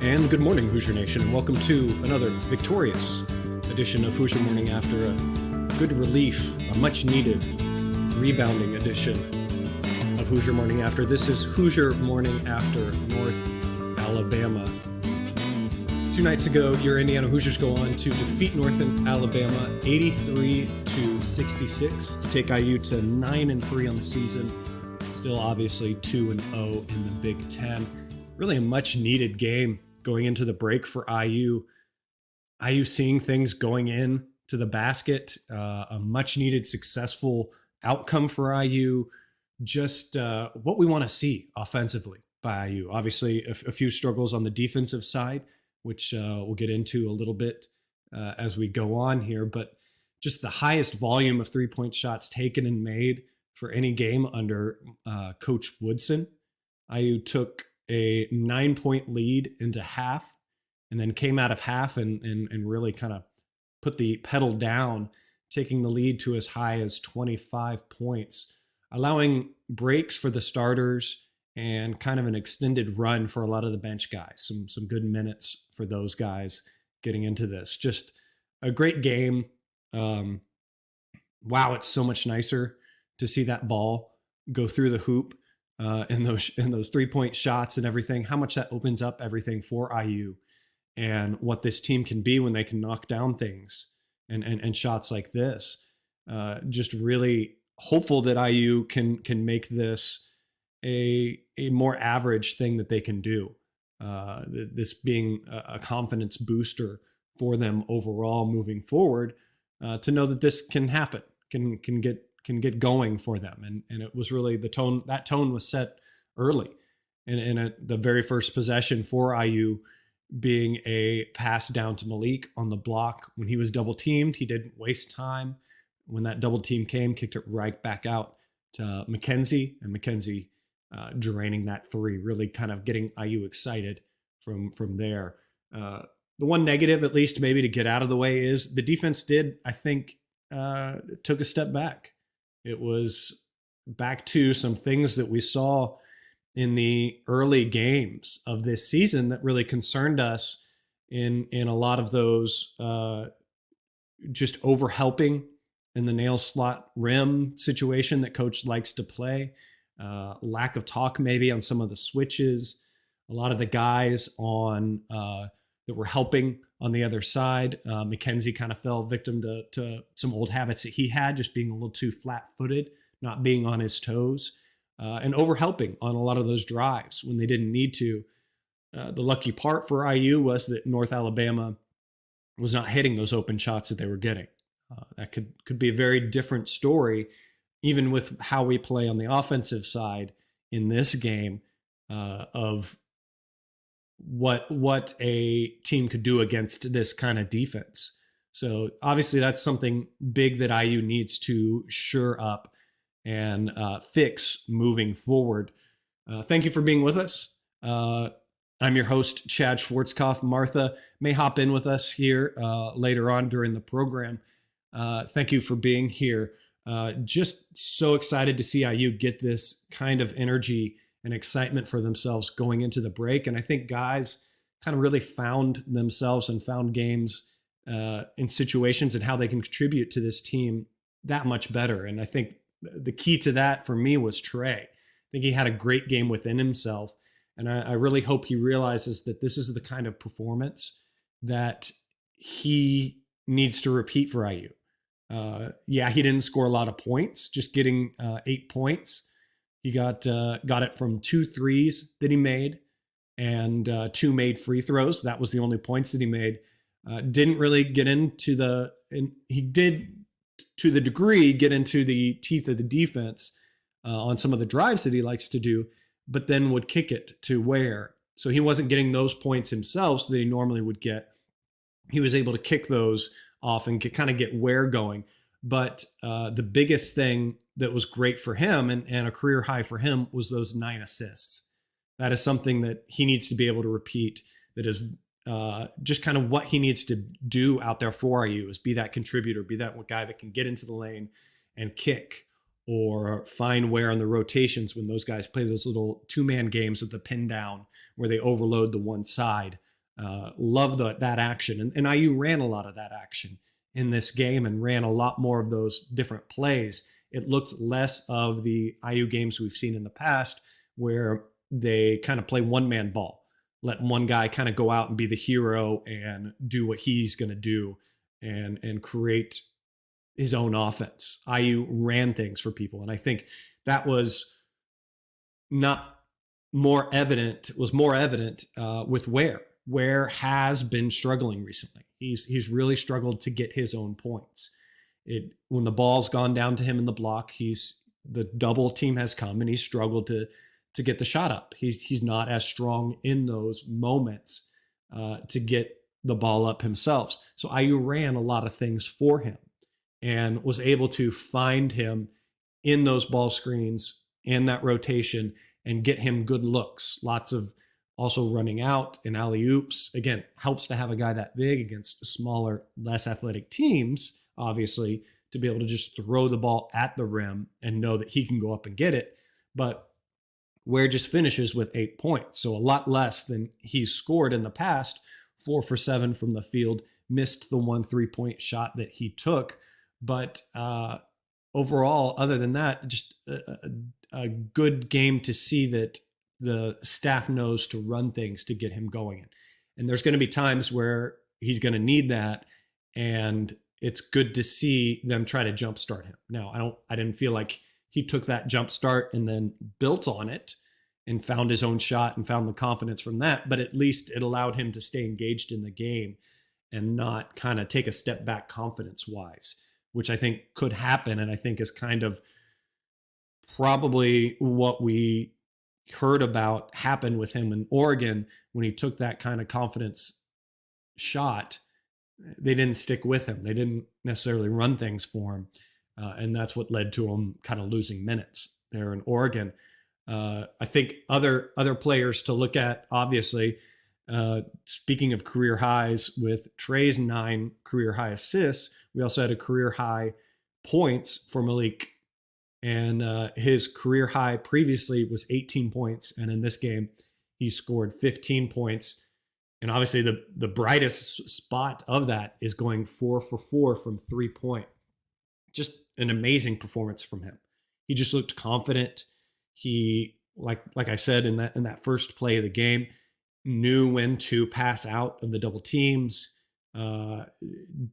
And good morning, Hoosier Nation, and welcome to another victorious edition of Hoosier Morning After, a good relief, a much-needed rebounding edition of Hoosier Morning After. This is Hoosier Morning After North Alabama. 2 nights ago, your Indiana Hoosiers go on to defeat North Alabama 83-66 to take IU to 9-3 on the season. Still, obviously, 2-0 in the Big Ten. Really a much-needed game going into the break for IU. IU seeing things going in to the basket, a much-needed successful outcome for IU. Just what we want to see offensively by IU. Obviously, a few struggles on the defensive side, which we'll get into a little bit as we go on here. But just the highest volume of three-point shots taken and made for any game under Coach Woodson. IU took a 9-point lead into half and then came out of half and really kind of put the pedal down, taking the lead to as high as 25 points, allowing breaks for the starters and kind of an extended run for a lot of the bench guys. Some good minutes for those guys getting into this. Just a great game. Wow, it's so much nicer to see that ball go through the hoop. And those 3-point shots and everything, how much that opens up everything for IU and what this team can be when they can knock down things and shots like this. Just really hopeful that IU can make this a more average thing that they can do. This being a confidence booster for them overall moving forward, to know that this can happen, can get going for them. And it was really that tone was set early in the very first possession for IU being a pass down to Malik on the block. When he was double teamed, he didn't waste time. When that double team came, kicked it right back out to McKenzie, and McKenzie draining that three, really kind of getting IU excited from there. The one negative, at least maybe to get out of the way, is the defense did, I think, took a step back. It was back to some things that we saw in the early games of this season that really concerned us in a lot of those just over helping in the nail slot rim situation that coach likes to play. Lack of talk maybe on some of the switches. A lot of the guys on that were helping on the other side. McKenzie kind of fell victim to some old habits that he had, just being a little too flat-footed, not being on his toes, and over-helping on a lot of those drives when they didn't need to. The lucky part for IU was that North Alabama was not hitting those open shots that they were getting. That could be a very different story, even with how we play on the offensive side in this game, of what a team could do against this kind of defense. So obviously that's something big that IU needs to shore up and fix moving forward. Thank you for being with us. I'm your host, Chad Schwartzkopf. Martha may hop in with us here later on during the program. Thank you for being here. Just so excited to see IU get this kind of energy and excitement for themselves going into the break. And I think guys kind of really found themselves and found games in situations and how they can contribute to this team that much better. And I think the key to that for me was Trey. I think he had a great game within himself. And I really hope he realizes that this is the kind of performance that he needs to repeat for IU. Yeah, he didn't score a lot of points, just getting 8 points. He got it from 2 threes that he made and 2 made free throws. That was the only points that he made. Didn't really get into he did to the degree get into the teeth of the defense on some of the drives that he likes to do, but then would kick it to Ware. So he wasn't getting those points himself that he normally would get. He was able to kick those off and kind of get Ware going. But the biggest thing that was great for him and a career high for him was those 9 assists. That is something that he needs to be able to repeat. That is just kind of what he needs to do out there for IU, is be that contributor, be that guy that can get into the lane and kick or find Ware on the rotations when those guys play those little 2-man games with the pin down where they overload the one side Love that action. And IU ran a lot of that action in this game and ran a lot more of those different plays. It looks less of the IU games we've seen in the past where they kind of play one man ball, let one guy kind of go out and be the hero and do what he's going to do and create his own offense. IU ran things for people. And I think that was not more evident, was more evident with Ware. Ware has been struggling recently. He's really struggled to get his own points. When the ball's gone down to him in the block, the double team has come and he's struggled to get the shot up. He's not as strong in those moments to get the ball up himself. So IU ran a lot of things for him and was able to find him in those ball screens and that rotation and get him good looks. Lots of also running out and alley-oops. Again, helps to have a guy that big against smaller, less athletic teams, obviously, to be able to just throw the ball at the rim and know that he can go up and get it. But Ware just finishes with 8 points, so a lot less than he's scored in the past. 4 for 7 from the field, missed the 1 3-point shot that he took. But overall, other than that, just a good game to see that the staff knows to run things to get him going. And there's going to be times where he's going to need that. And it's good to see them try to jumpstart him. Now, I didn't feel like he took that jump start and then built on it and found his own shot and found the confidence from that. But at least it allowed him to stay engaged in the game and not kind of take a step back confidence wise, which I think could happen. And I think is kind of probably what we heard about happened with him in Oregon when he took that kind of confidence shot. They didn't stick with him. They didn't necessarily run things for him. And that's what led to him kind of losing minutes there in Oregon. I think other players to look at, obviously, speaking of career highs, with Trey's 9 career high assists, we also had a career high points for Malik. And his career high previously was 18 points. And in this game, he scored 15 points. And obviously the brightest spot of that is going 4 for 4 from 3-point. Just an amazing performance from him. He just looked confident. He, like I said, in that first play of the game, knew when to pass out of the double teams.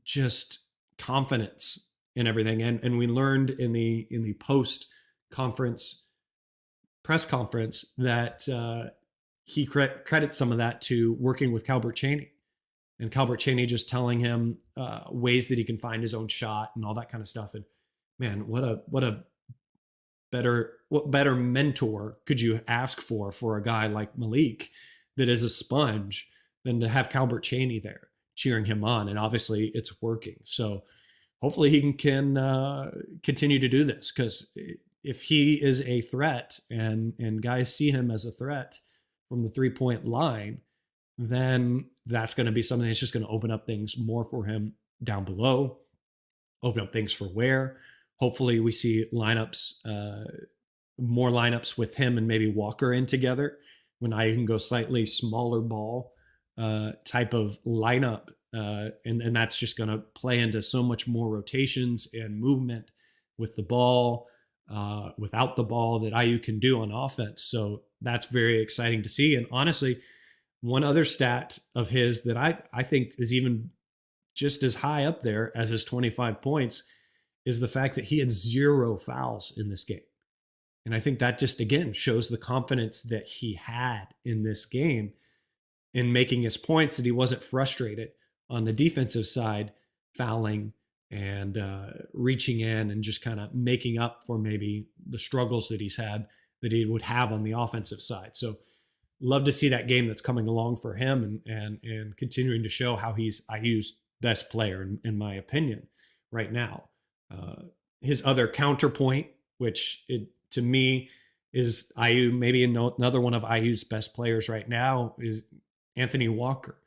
Just confidence in everything. And we learned in the post conference press conference that he credits some of that to working with Calbert Chaney, and Calbert Chaney just telling him ways that he can find his own shot and all that kind of stuff. And man, what better mentor could you ask for a guy like Malik that is a sponge than to have Calbert Chaney there cheering him on? And obviously it's working. So hopefully he can continue to do this, because if he is a threat and guys see him as a threat from the 3-point line, then that's going to be something that's just going to open up things more for him down below, open up things for Ware. Hopefully we see more lineups with him and maybe Walker in together when I can go slightly smaller ball type of lineup. And that's just going to play into so much more rotations and movement with the ball, without the ball, that IU can do on offense. So that's very exciting to see. And honestly, one other stat of his that I think is even just as high up there as his 25 points is the fact that he had 0 fouls in this game. And I think that just, again, shows the confidence that he had in this game in making his points, that he wasn't frustrated on the defensive side, fouling and reaching in and just kind of making up for maybe the struggles that he's had that he would have on the offensive side. So love to see that game that's coming along for him and continuing to show how he's IU's best player, in my opinion, right now. His other counterpoint, which to me is IU, maybe another one of IU's best players right now, is Anthony Walker.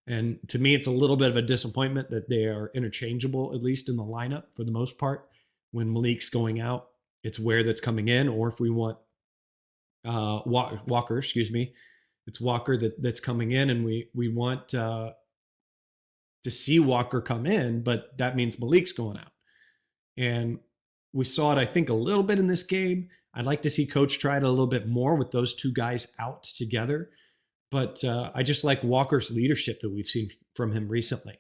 And to me, it's a little bit of a disappointment that they are interchangeable, at least in the lineup for the most part. When Malik's going out, it's Ware that's coming in, or if we want Walker, it's Walker that's coming in, and we want to see Walker come in, but that means Malik's going out. And we saw it, I think, a little bit in this game. I'd like to see Coach try it a little bit more with those two guys out together. But I just like Walker's leadership that we've seen from him recently.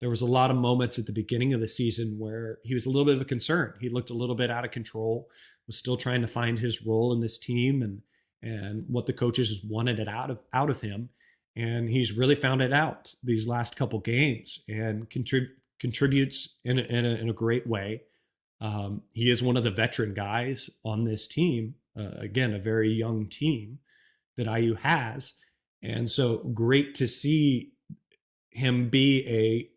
There was a lot of moments at the beginning of the season where he was a little bit of a concern. He looked a little bit out of control, was still trying to find his role in this team and what the coaches wanted it out of him. And he's really found it out these last couple games and contributes in a great way. He is one of the veteran guys on this team. Again, a very young team that IU has. And so great to see him be a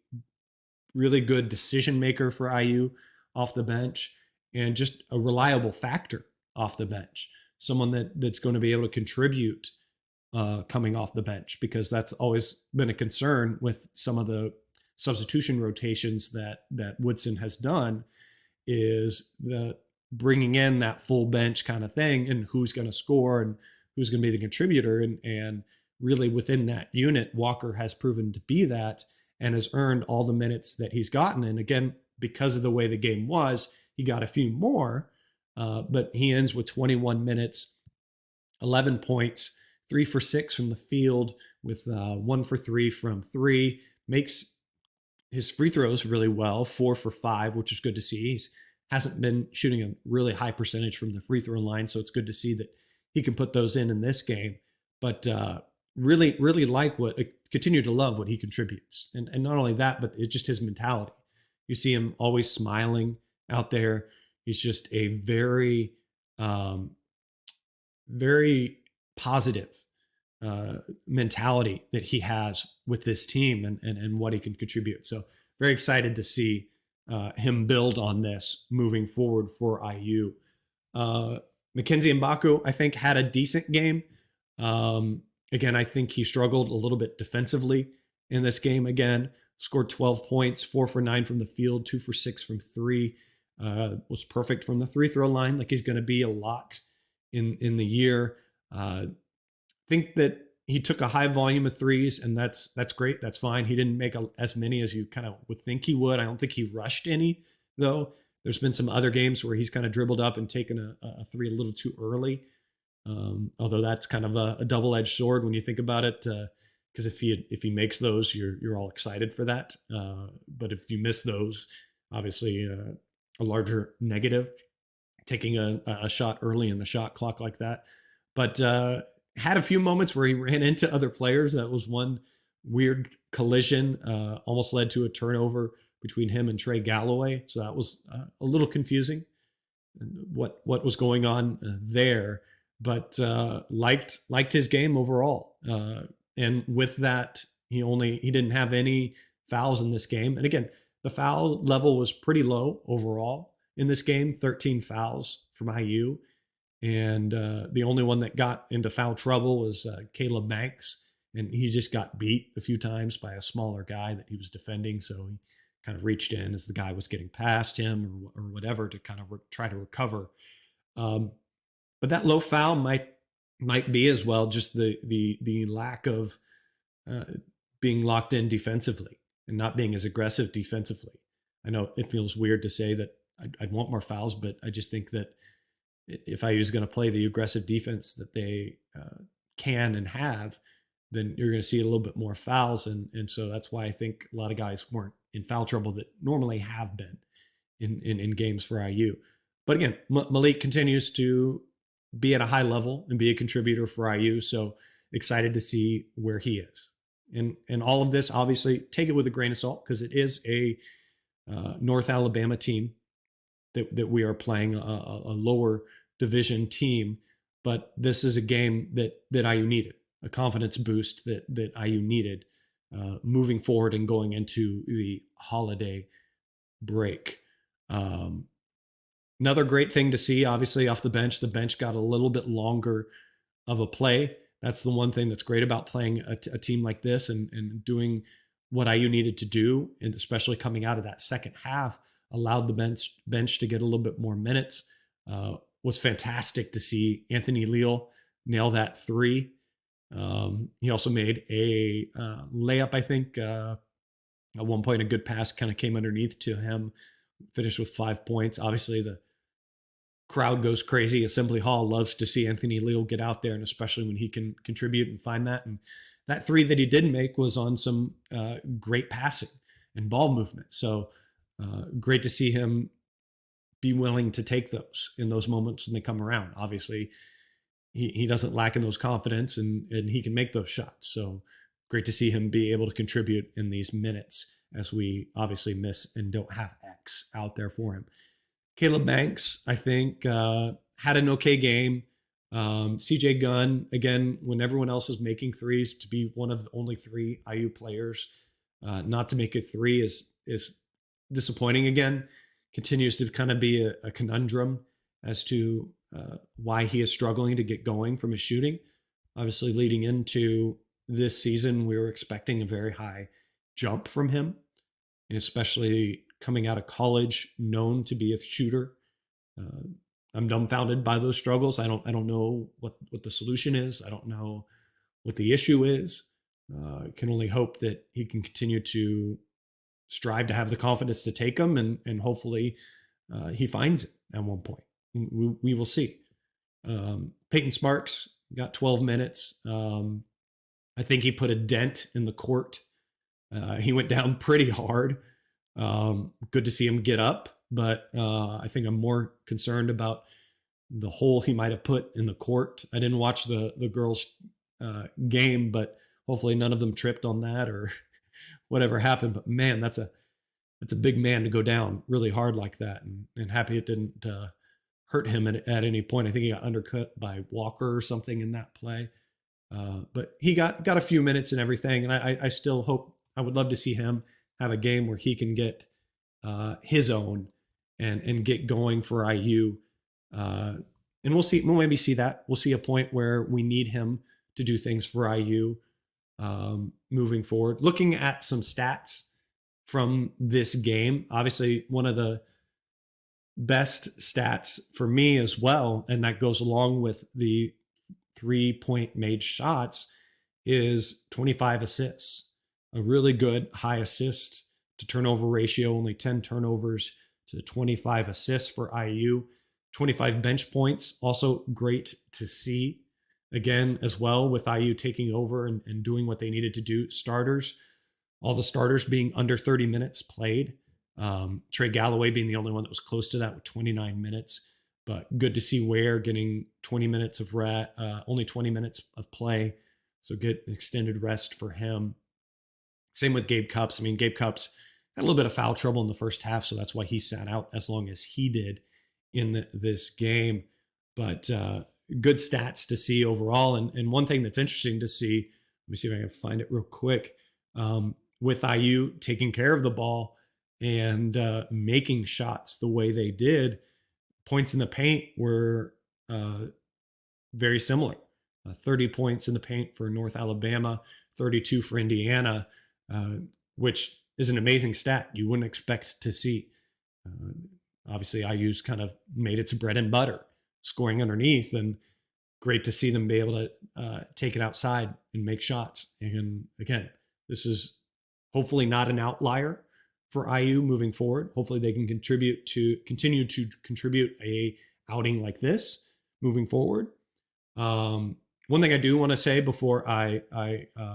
really good decision maker for IU off the bench and just a reliable factor off the bench. Someone that's going to be able to contribute coming off the bench, because that's always been a concern with some of the substitution rotations that Woodson has done, is the bringing in that full bench kind of thing and who's going to score and who's going to be the contributor. And really within that unit, Walker has proven to be that and has earned all the minutes that he's gotten. And again, because of the way the game was, he got a few more, but he ends with 21 minutes, 11 points, 3 for 6 from the field with 1 for 3 from three, makes his free throws really well, 4 for 5, which is good to see. He hasn't been shooting a really high percentage from the free throw line, so it's good to see that he can put those in this game. But really, really continue to love what he contributes. And not only that, but it's just his mentality. You see him always smiling out there. He's just a very, very positive mentality that he has with this team and what he can contribute. So very excited to see him build on this moving forward for IU. Mackenzie Mbaku, I think, had a decent game. Again, I think he struggled a little bit defensively in this game. Again, scored 12 points, 4 for 9 from the field, 2 for 6 from three. Was perfect from the free throw line, like he's going to be a lot in the year. Think that he took a high volume of threes, and that's great. That's fine. He didn't make as many as you kind of would think he would. I don't think he rushed any, though. There's been some other games where he's kind of dribbled up and taken a three a little too early. Although that's kind of a double-edged sword when you think about it, because if he makes those, you're all excited for that. But if you miss those, obviously a larger negative. Taking a shot early in the shot clock like that, but had a few moments where he ran into other players. That was one weird collision, almost led to a turnover between him and Trey Galloway. So that was a little confusing, what was going on there. But liked his game overall. And with that, he didn't have any fouls in this game. And again, the foul level was pretty low overall in this game, 13 fouls from IU. And the only one that got into foul trouble was Caleb Banks. And he just got beat a few times by a smaller guy that he was defending. So he kind of reached in as the guy was getting past him or whatever to kind of try to recover. But that low foul might be as well just the lack of being locked in defensively and not being as aggressive defensively. I know it feels weird to say that I'd want more fouls, but I just think that if IU is going to play the aggressive defense that they can and have, then you're going to see a little bit more fouls. And so that's why I think a lot of guys weren't in foul trouble that normally have been in games for IU. But again, Malik continues to be at a high level and be a contributor for IU. So excited to see where he is. And all of this, obviously, take it with a grain of salt because it is a North Alabama team that we are playing, a lower division team. But this is a game that IU needed, a confidence boost that IU needed moving forward and going into the holiday break. Another great thing to see, obviously, off the bench got a little bit longer of a play. That's the one thing that's great about playing a team like this and doing what IU needed to do, and especially coming out of that second half, allowed the bench to get a little bit more minutes. Was fantastic to see Anthony Leal nail that three. He also made a layup, I think, at one point. A good pass kind of came underneath to him, finished with 5 points. Obviously, the crowd goes crazy. Assembly Hall loves to see Anthony Leal get out there, and especially when he can contribute and find that. And that three that he did make was on some great passing and ball movement. So great to see him be willing to take those in those moments when they come around. Obviously, he doesn't lack in those confidence, and he can make those shots. So great to see him be able to contribute in these minutes as we obviously miss and don't have X out there for him. Caleb Banks, I think, had an okay game. CJ Gunn, again, when everyone else is making threes, to be one of the only three IU players not to make a three is disappointing again. Continues to kind of be a conundrum as to why he is struggling to get going from his shooting. Obviously, leading into this season, we were expecting a very high jump from him, especially coming out of college, known to be a shooter. I'm dumbfounded by those struggles. I don't know what the solution is. I don't know what the issue is. Can only hope that he can continue to strive to have the confidence to take them, and hopefully he finds it at one point. We will see. Peyton Sparks got 12 minutes. I think he put a dent in the court. He went down pretty hard. Good to see him get up, but I think I'm more concerned about the hole he might have put in the court. I didn't watch the girls' game, but hopefully none of them tripped on that or whatever happened. But man, that's a big man to go down really hard like that, and happy it didn't hurt him at any point. I think he got undercut by Walker or something in that play. But he got a few minutes and everything, and I still hope, I would love to see him have a game where he can get his own and get going for IU. And we'll see. We'll maybe see that. We'll see a point where we need him to do things for IU moving forward. Looking at some stats from this game, obviously one of the best stats for me as well, and that goes along with the 3-point made shots, is 25 assists. A really good high assist to turnover ratio, only 10 turnovers to 25 assists for IU. 25 bench points, also great to see. Again, as well, with IU taking over and doing what they needed to do. Starters, all the starters being under 30 minutes played. Trey Galloway being the only one that was close to that with 29 minutes. But good to see Ware getting 20 minutes of only 20 minutes of play. So good extended rest for him. Same with Gabe Cupps. I mean, Gabe Cupps had a little bit of foul trouble in the first half, so that's why he sat out as long as he did in this game. But good stats to see overall. And one thing that's interesting to see, let me see if I can find it real quick, with IU taking care of the ball and making shots the way they did, points in the paint were very similar. 30 points in the paint for North Alabama, 32 for Indiana, which is an amazing stat you wouldn't expect to see. Obviously, IU's kind of made its bread and butter, scoring underneath, and great to see them be able to take it outside and make shots. And again, this is hopefully not an outlier for IU moving forward. Hopefully they can continue to contribute a outing like this moving forward. One thing I do want to say before I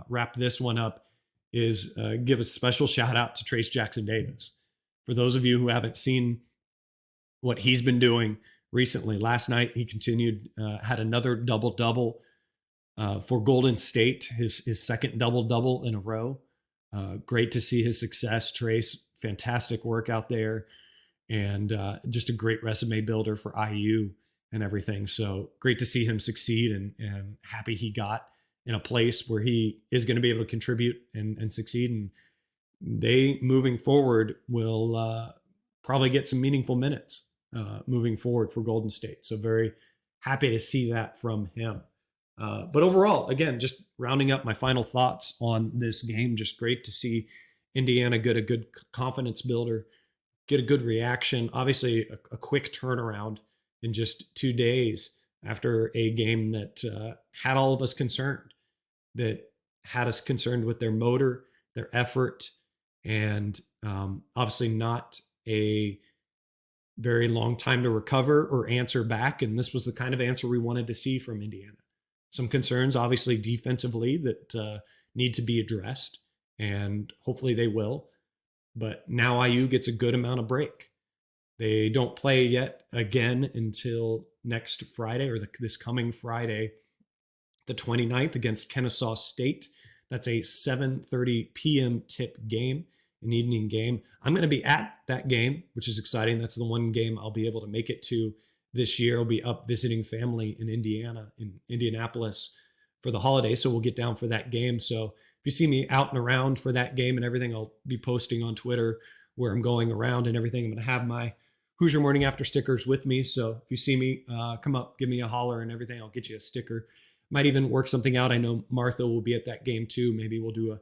wrap this one up is give a special shout out to Trace Jackson Davis. For those of you who haven't seen what he's been doing recently, last night he continued, had another double-double for Golden State, his second double-double in a row. Great to see his success, Trace. Fantastic work out there, and just a great resume builder for IU and everything. So great to see him succeed, and happy he got in a place where he is going to be able to contribute and succeed. And they, moving forward, will probably get some meaningful minutes moving forward for Golden State. So very happy to see that from him. But overall, again, just rounding up my final thoughts on this game, just great to see Indiana get a good confidence builder, get a good reaction. Obviously, a quick turnaround in just 2 days after a game that had all of us concerned. that had us concerned with their motor, their effort, and obviously not a very long time to recover or answer back. And this was the kind of answer we wanted to see from Indiana. Some concerns, obviously, defensively that need to be addressed, and hopefully they will. But now IU gets a good amount of break. They don't play yet again until next Friday, or this coming Friday, the 29th, against Kennesaw State. That's a 7:30 p.m. tip game, an evening game. I'm going to be at that game, which is exciting. That's the one game I'll be able to make it to this year. I'll be up visiting family in Indiana, in Indianapolis, for the holiday, so we'll get down for that game. So if you see me out and around for that game and everything, I'll be posting on Twitter where I'm going around and everything. I'm going to have my Hoosier Morning After stickers with me. So if you see me, come up, give me a holler and everything. I'll get you a sticker. Might even work something out. I know Martha will be at that game too. Maybe we'll do a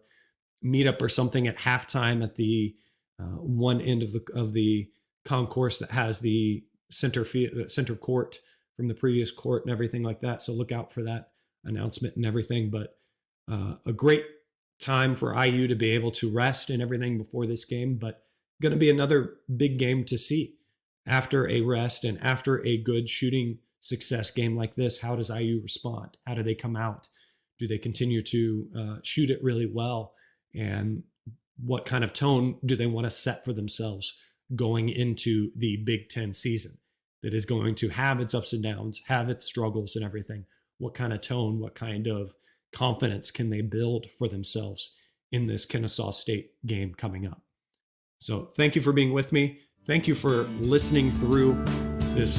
meetup or something at halftime at the one end of the concourse that has the center court from the previous court and everything like that. So look out for that announcement and everything. But a great time for IU to be able to rest and everything before this game, but going to be another big game to see after a rest and after a good shooting success game like this. How does IU respond? How do they come out? Do they continue to shoot it really well? And what kind of tone do they want to set for themselves going into the Big Ten season that is going to have its ups and downs, have its struggles and everything? What kind of tone, what kind of confidence can they build for themselves in this Kennesaw State game coming up? So thank you for being with me. Thank you for listening through this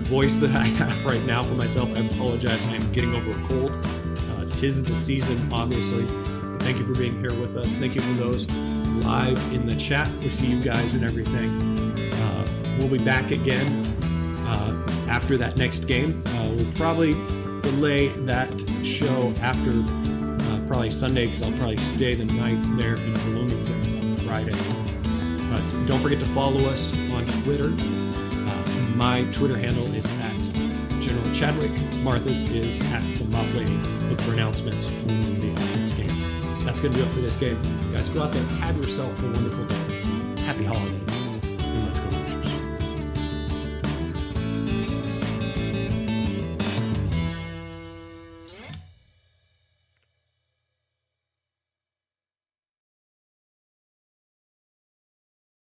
voice that I have right now for myself. I apologize. I am getting over a cold. 'Tis the season, obviously. But thank you for being here with us. Thank you for those live in the chat. We see you guys and everything. We'll be back again after that next game. We'll probably delay that show after probably Sunday, because I'll probably stay the night there in Bloomington on Friday. But don't forget to follow us on Twitter. My Twitter handle is at General Chadwick. Martha's is at the Mop Lady. Look for announcements when we'll be at this game. That's going to do it for this game. Guys, go out there, have yourself a wonderful day. Happy holidays, and let's go.